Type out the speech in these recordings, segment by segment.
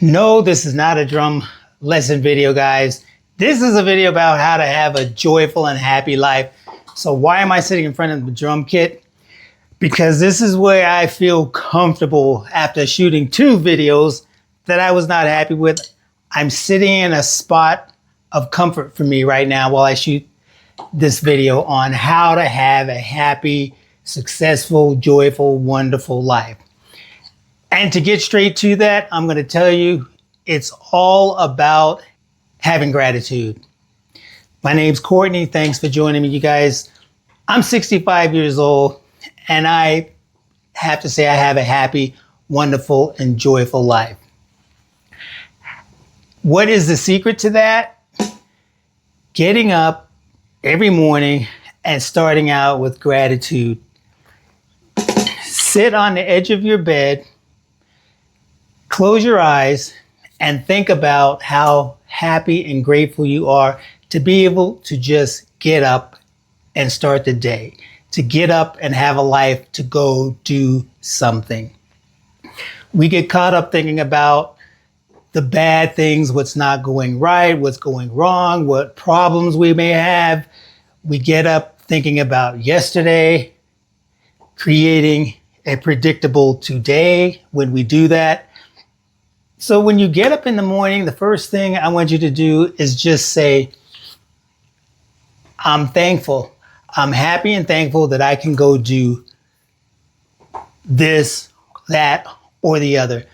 No, this is not a drum lesson video, guys. This is a video about how to have a joyful and happy life. So why am I sitting in front of the drum kit? Because this is where I feel comfortable after shooting two videos that I was not happy with. I'm sitting in a spot of comfort for me right now while I shoot this video on how to have a happy, successful, joyful, wonderful life. And to get straight to that, I'm going to tell you it's all about having gratitude. My name's Courtney. Thanks for joining me, you guys. I'm 65 years old, and I have to say I have a happy, wonderful, and joyful life. What is the secret to that? Getting up every morning and starting out with gratitude. Sit on the edge of your bed, close your eyes, and think about how happy and grateful you are to be able to just get up and start the day, to get up and have a life to go do something. We get caught up thinking about the bad things, what's not going right, what's going wrong, what problems we may have. We get up thinking about yesterday, creating a predictable today when we do that. So when you get up in the morning, the first thing I want you to do is just say, I'm thankful. I'm happy and thankful that I can go do this, that, or the other.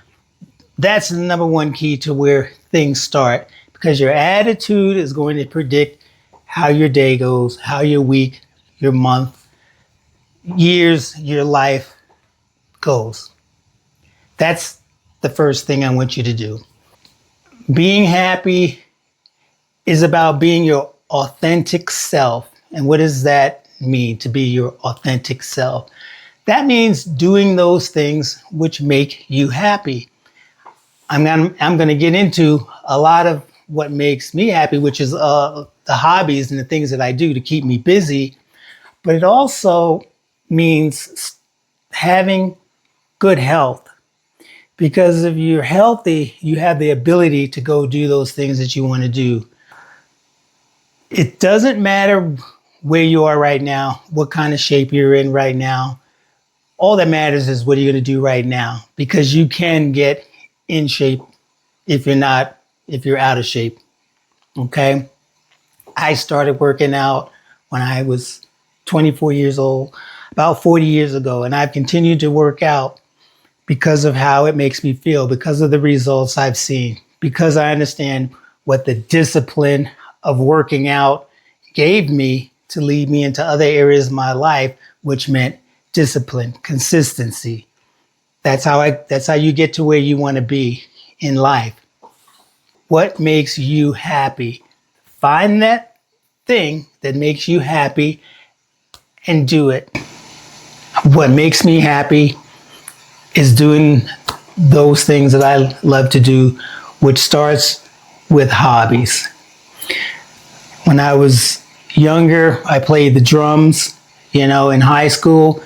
That's the number one key to where things start, because your attitude is going to predict how your day goes, how your week, your month, years, your life goes. That's the first thing I want you to do. Being happy is about being your authentic self. And what does that mean, to be your authentic self? That means doing those things which make you happy. I'm going to get into a lot of what makes me happy, which is the hobbies and the things that I do to keep me busy. But it also means having good health. Because if you're healthy, you have the ability to go do those things that you want to do. It doesn't matter where you are right now, what kind of shape you're in right now. All that matters is what are you going to do right now, because you can get in shape if you're out of shape. Okay. I started working out when I was 24 years old, about 40 years ago, and I've continued to work out because of how it makes me feel, because of the results I've seen, because I understand what the discipline of working out gave me to lead me into other areas of my life, which meant discipline, consistency. That's how you get to where you want to be in life. What makes you happy? Find that thing that makes you happy and do it. What makes me happy is doing those things that I love to do, which starts with hobbies. When I was younger, I played the drums, in high school.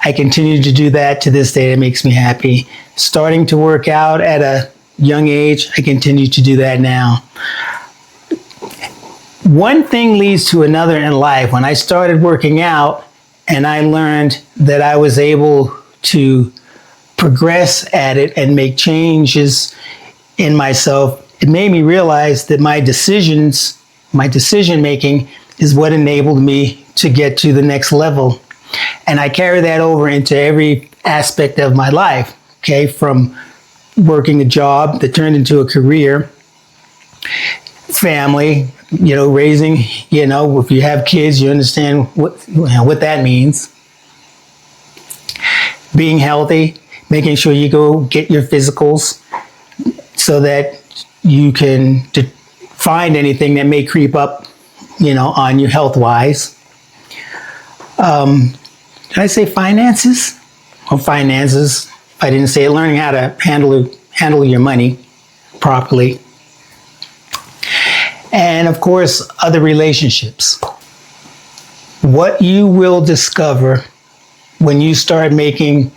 I continue to do that to this day. It makes me happy. Starting to work out at a young age, I continue to do that now. One thing leads to another in life. When I started working out and I learned that I was able to progress at it and make changes in myself, it made me realize that my decision making is what enabled me to get to the next level. And I carry that over into every aspect of my life, okay? From working a job that turned into a career, family, raising, if you have kids, you understand what that means. Being healthy, making sure you go get your physicals so that you can find anything that may creep up, on you health-wise. Did I say finances? Or finances. If I didn't say it, learning how to handle your money properly. And of course, other relationships. What you will discover when you start making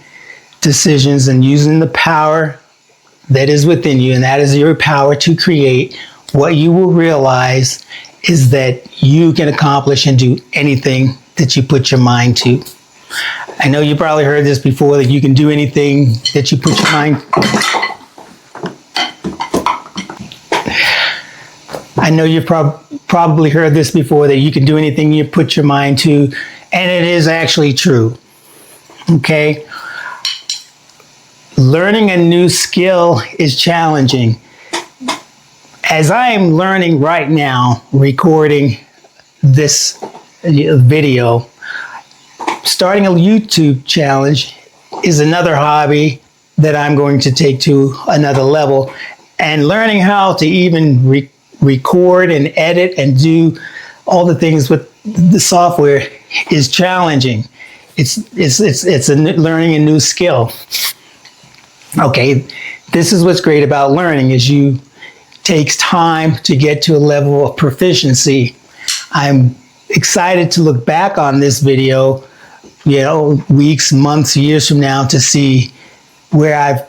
decisions and using the power that is within you, and that is your power to create, what you will realize is that you can accomplish and do anything that you put your mind to. I know you probably heard this before, that you can do anything that you put your mind. I know you've probably heard this before, that you can do anything you put your mind to, and it is actually true. Okay? Learning a new skill is challenging. As I am learning right now, recording this video, starting a YouTube challenge is another hobby that I'm going to take to another level. And learning how to even record and edit and do all the things with the software is challenging. It's learning a new skill. Okay, this is what's great about learning, is you takes time to get to a level of proficiency. I'm excited to look back on this video, weeks, months, years from now, to see where I've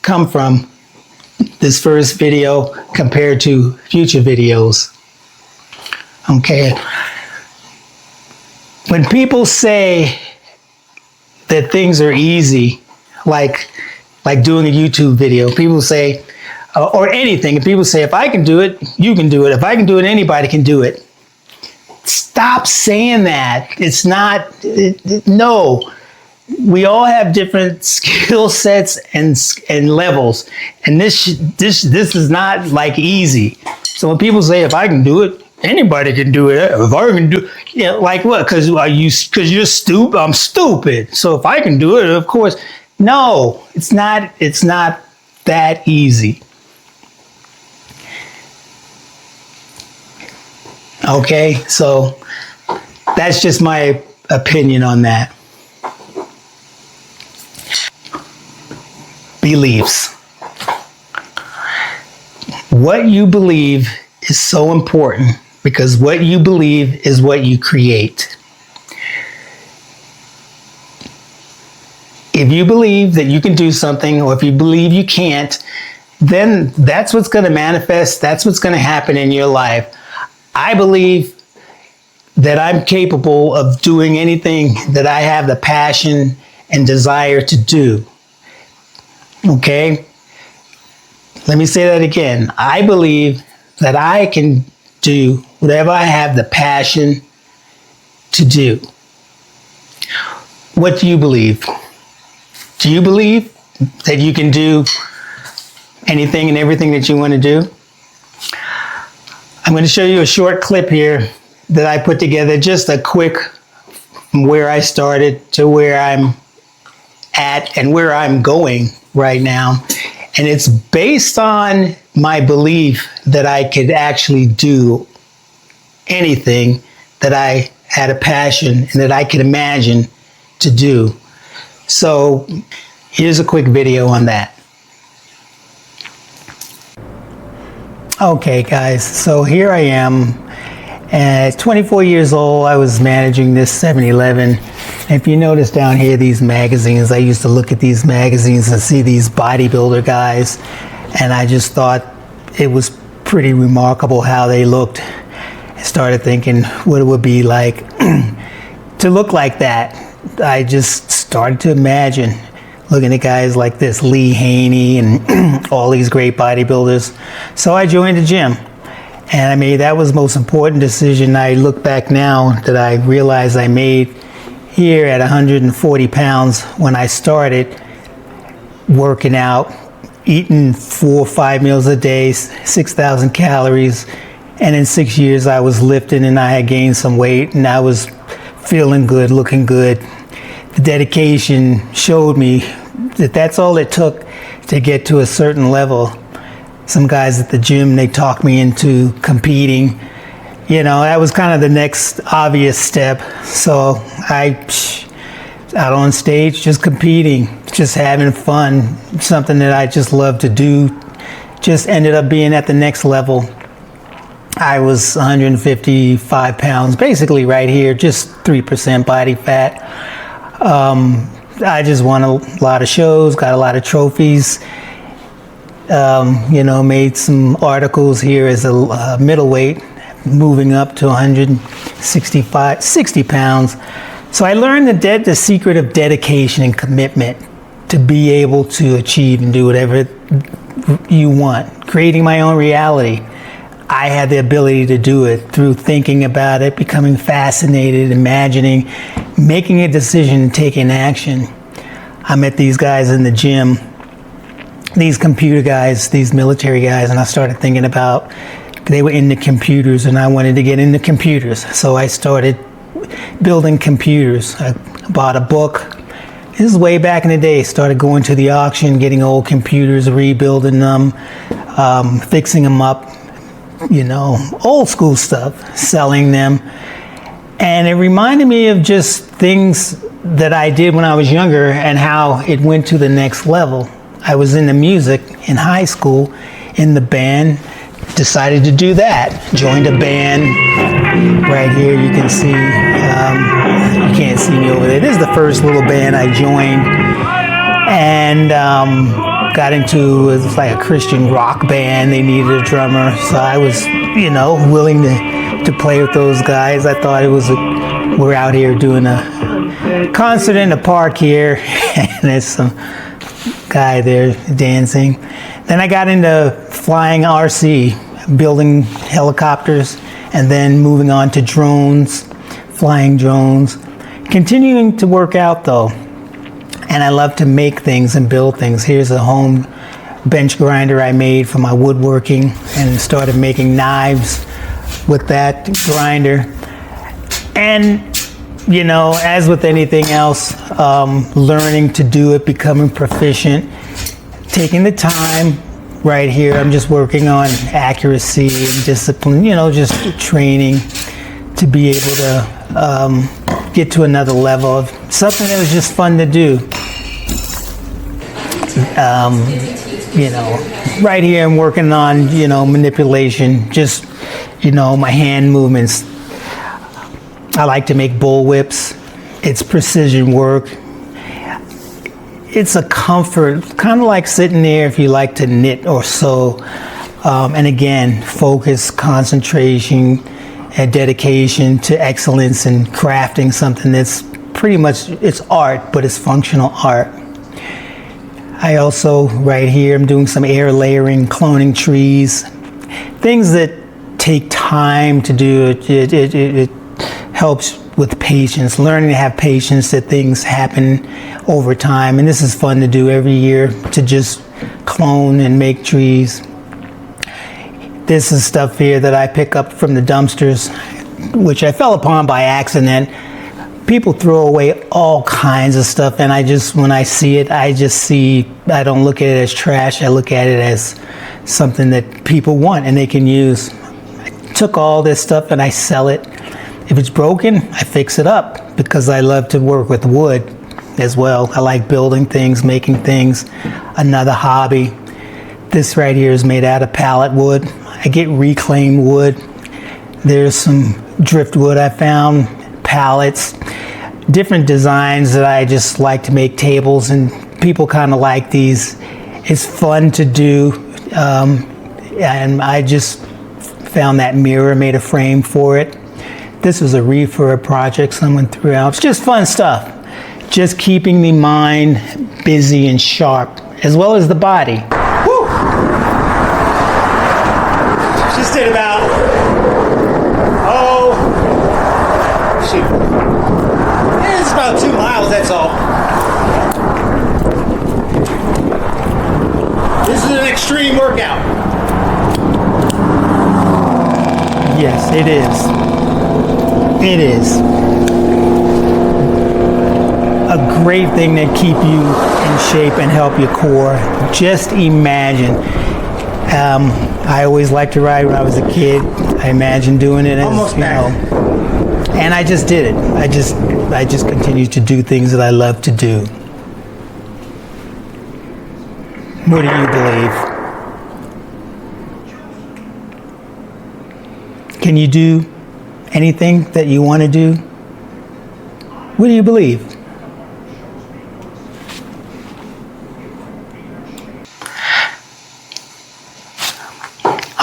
come from this first video compared to future videos. Okay. When people say that things are easy, like doing a YouTube video, people say, or anything, people say, if I can do it, you can do it. If I can do it, anybody can do it. Stop saying that. It's not, no. We all have different skill sets and levels, and this is not like easy. So when people say, if I can do it, anybody can do it. If I can do, like what? Because you're stupid. I'm stupid. So if I can do it, of course. No, it's not. It's not that easy. Okay, so that's just my opinion on that. Beliefs. What you believe is so important, because what you believe is what you create. If you believe that you can do something, or if you believe you can't, then that's what's going to manifest. That's what's going to happen in your life. I believe that I'm capable of doing anything that I have the passion and desire to do. Okay? Let me say that again. I believe that I can do whatever I have the passion to do. What do you believe? Do you believe that you can do anything and everything that you want to do? I'm going to show you a short clip here that I put together, just a quick from where I started to where I'm at and where I'm going right now. And it's based on my belief that I could actually do anything that I had a passion and that I could imagine to do. So here's a quick video on that. Okay guys, so here I am at 24 years old. I was managing this 7-Eleven. If you notice down here, these magazines, I used to look at these magazines and see these bodybuilder guys, and I just thought it was pretty remarkable how they looked. I started thinking what it would be like to look like that. I just started to imagine looking at guys like this, Lee Haney and all these great bodybuilders. So I joined the gym. And I mean, that was the most important decision. I look back now that I realized I made here at 140 pounds when I started working out, eating 4 or 5 meals a day, 6,000 calories. And in 6 years, I was lifting and I had gained some weight and I was feeling good, looking good. The dedication showed me that that's all it took to get to a certain level. Some guys at the gym, they talked me into competing. You know, that was kind of the next obvious step. So out on stage, just competing, just having fun, something that I just love to do. Just ended up being at the next level. I was 155 pounds, basically right here, just 3% body fat. I just won a lot of shows, got a lot of trophies. Made some articles here as a middleweight, moving up to 60 pounds. So I learned the secret of dedication and commitment to be able to achieve and do whatever you want. Creating my own reality. I had the ability to do it through thinking about it, becoming fascinated, imagining, making a decision, taking action. I met these guys in the gym, these computer guys, these military guys, and I started thinking about, they were into computers and I wanted to get into computers. So I started building computers. I bought a book. This is way back in the day. Started going to the auction, getting old computers, rebuilding them, fixing them up, old school stuff, selling them. And it reminded me of just things that I did when I was younger and how it went to the next level. I was into music in high school, in the band, decided to do that. Joined a band. Right here you can see, you can't see me over there. This is the first little band I joined, and got into, it was like a Christian rock band. They needed a drummer, so I was, willing to play with those guys. I thought it was, we're out here doing a concert in the park here, and there's some guy there dancing. Then I got into flying RC, building helicopters, and then moving on to drones, flying drones. Continuing to work out though, and I love to make things and build things. Here's a home bench grinder I made for my woodworking, and started making knives with that grinder. And as with anything else, learning to do it, becoming proficient, taking the time. Right here, I'm just working on accuracy and discipline, just training to be able to get to another level of something that was just fun to do. Right here I'm working on, manipulation, just, my hand movements. I like to make bullwhips. It's precision work. It's a comfort, kind of like sitting there if you like to knit or sew. And again, focus, concentration, and dedication to excellence in crafting something that's pretty much, it's art, but it's functional art. I also, right here, I'm doing some air layering, cloning trees, things that take time to do. It helps with patience, learning to have patience that things happen over time. And this is fun to do every year, to just clone and make trees. This is stuff here that I pick up from the dumpsters, which I fell upon by accident. People throw away all kinds of stuff, and when I see it, I don't look at it as trash. I look at it as something that people want and they can use. I took all this stuff and I sell it. If it's broken, I fix it up, because I love to work with wood as well. I like building things, making things. Another hobby. This right here is made out of pallet wood. I get reclaimed wood. There's some driftwood I found, pallets, different designs that I just like to make tables, and people kind of like these. It's fun to do, and I just found that mirror, made a frame for it. This was a refurb project someone threw out. It's just fun stuff. Just keeping the mind busy and sharp, as well as the body. Woo! Just did about, it's about 2 miles, that's all. This is an extreme workout. Yes, it is. It is a great thing to keep you in shape and help your core. Just imagine. I always liked to ride when I was a kid. I imagined doing it as, and I just did it. I just continue to do things that I love to do. What do you believe? Can you do anything that you want to do? What do you believe?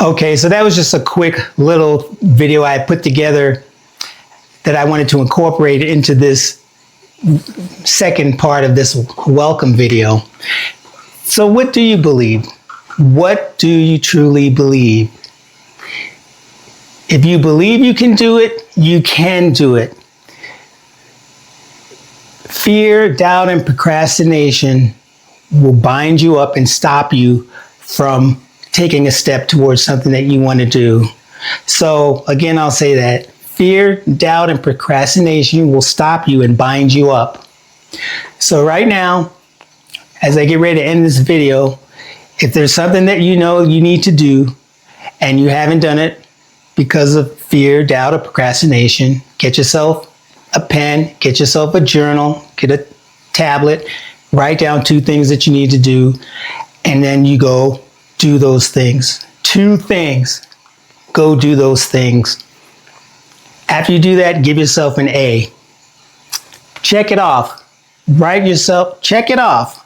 Okay, so that was just a quick little video I put together that I wanted to incorporate into this second part of this welcome video. So what do you believe? What do you truly believe? If you believe you can do it, you can do it. Fear, doubt, and procrastination will bind you up and stop you from taking a step towards something that you want to do. So again, I'll say that fear, doubt, and procrastination will stop you and bind you up. So right now, as I get ready to end this video, if there's something that you know you need to do and you haven't done it because of fear, doubt, or procrastination, get yourself a pen, get yourself a journal, get a tablet, write down 2 things that you need to do, and then you go do those things. 2 things. Go do those things. After you do that, give yourself an A. Check it off. Write yourself, check it off.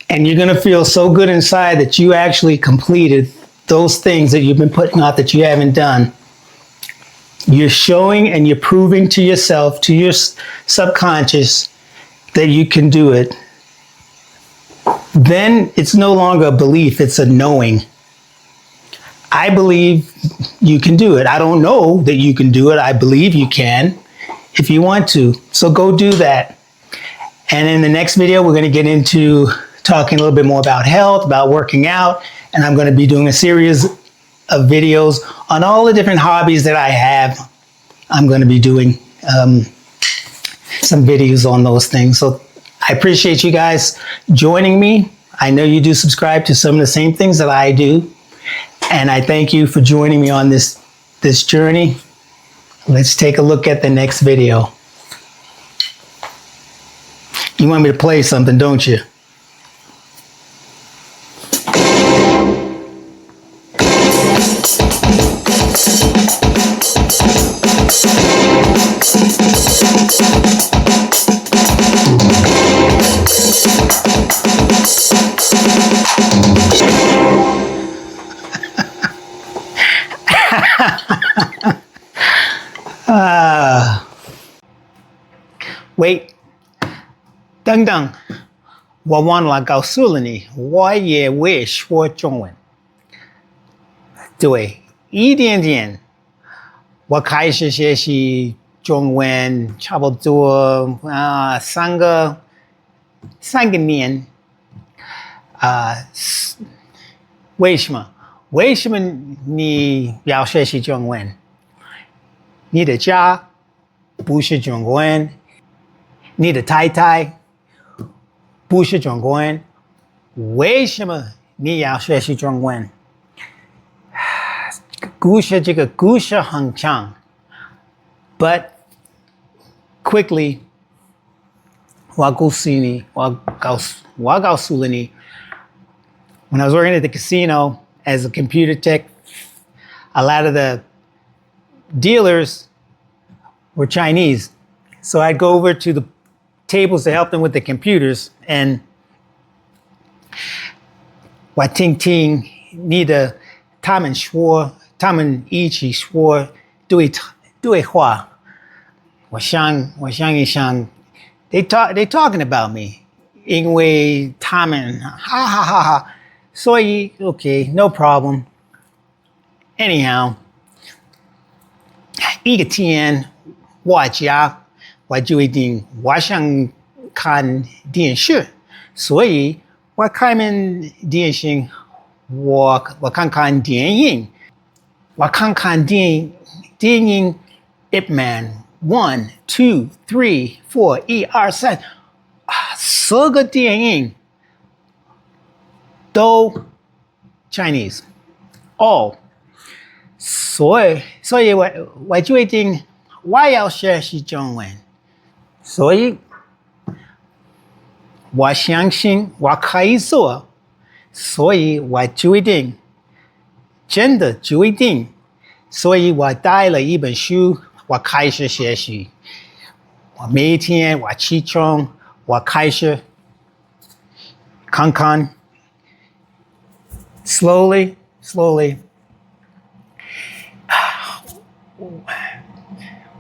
And you're going to feel so good inside that you actually completed those things that you've been putting off that you haven't done. You're showing and you're proving to yourself, to your subconscious, that you can do it. Then it's no longer a belief, it's a knowing. I believe you can do it. I don't know that you can do it. I believe you can if you want to. So go do that. And in the next video, we're going to get into talking a little bit more about health, about working out, and I'm going to be doing a series of videos on all the different hobbies that I have. I'm going to be doing some videos on those things. So I appreciate you guys joining me. I know you do subscribe to some of the same things that I do. And I thank you for joining me on this journey. Let's take a look at the next video. You want me to play something, don't you? Wait， 等等，我忘了告诉了你，我也会说中文。对，一点点。我开始学习中文差不多3个年。为什么？为什么你要学习中文？你的家不是中国人，你的太太不是中国人，为什么你要学习中文？这个故事很长 ，but quickly， 我告诉了你 when I was working at the casino as a computer tech, a lot of the dealers were Chinese. So I'd go over to the tables to help them with the computers, and 我听你的他们一起说对话。我想一想 they talking about me， 因为他们哈哈哈哈，所以 okay no problem。Anyhow， 一个天我家我就一定我想看电视，所以我开门电视，我看看电影，我看看电影 Ip Man 1 2 3 4 1 2 3 4个电影都 Chinese all， 所以我决定我要学习中文，所以我相信我可以做，所以我决定，真的决定，所以我带了一本书，我开始学习。我每天我起床，我开始看看 slowly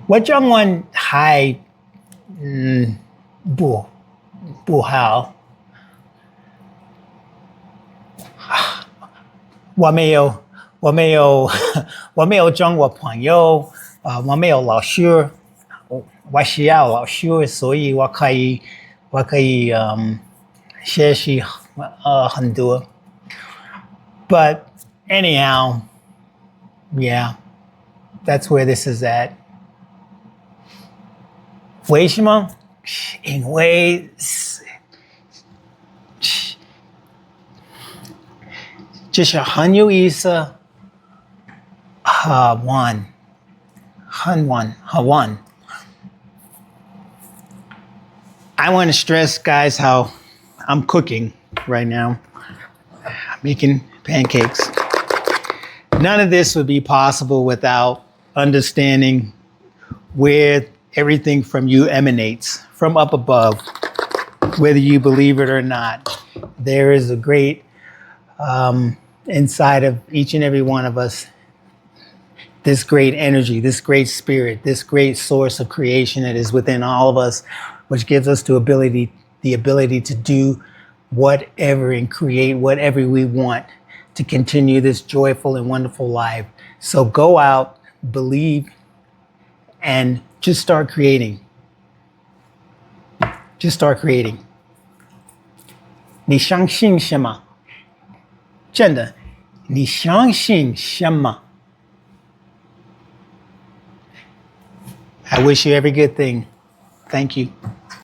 我中文还不好，我没有我没有我没有中国朋友，我没有老师，我需要老师，所以我可以学习很多。But anyhow, yeah, that's where this is at. 为什么？因为就是很有意思，好玩，很玩。I want to stress, guys, how I'm cooking right now. I'm making pancakes. None of this would be possible without understanding where everything from you emanates, from up above, whether you believe it or not. There is a great, inside of each and every one of us, this great energy, this great spirit, this great source of creation that is within all of us, which gives us the ability to do whatever and create whatever we want to continue this joyful and wonderful life. So go out, believe, and just start creating. Just start creating. 你相信什么？真的，你相信什么？ I wish you every good thing. Thank you.